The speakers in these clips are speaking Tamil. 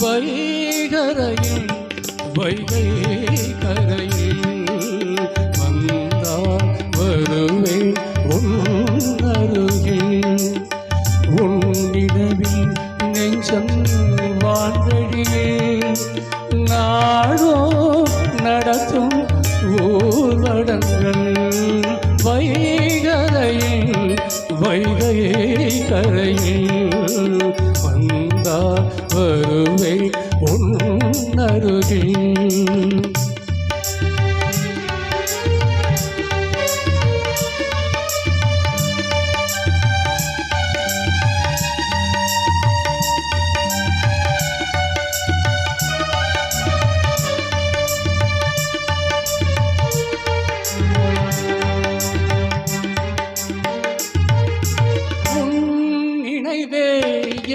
வைகரையில் வைகை கரையில் வந்தால் வருவேன் உன்னருகில் உன்னிடவில் நெஞ்சம் வாழ்வழியே நாடோ நடத்தும் ஊர்வலங்கள் வைகரையில் வைகை கரையில் வந்தா வருவே உன்னருகில்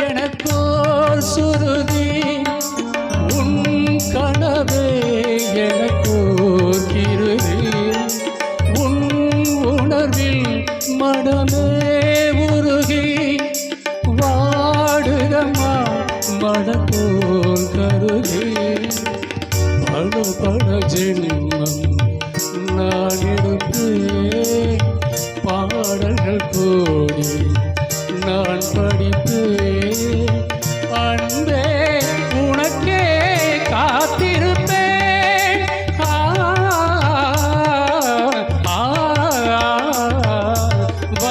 எனக்கோர் சுருதி உன் கனவே எனக்கோர் கிருதி உன் உணர்வில் மனமே உருகி வாடுகமா மனப்போல் கருதி பட ஜென்மம் நான் எடுப்பேன் பாடல்கள் கோடி நான் படிப்பேன் அன்பே உனக்கே காத்திருப்பேன்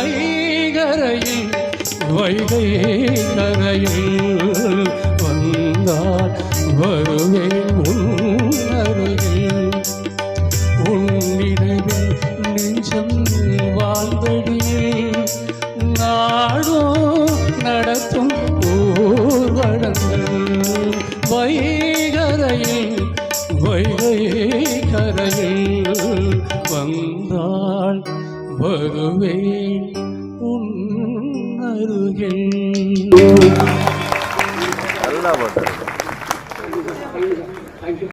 வைகரையில் வைகை கரையில் வந்தால் வருவேன் உன்னருகில் உன்னிடவில் நெஞ்சம் வாழ்ந்தடியே நாடோ நடத்தும் ஊர்வலங்கள் வைகரையில் வைகை கரையில் வந்தால் வருவேன் உன் அருகில்.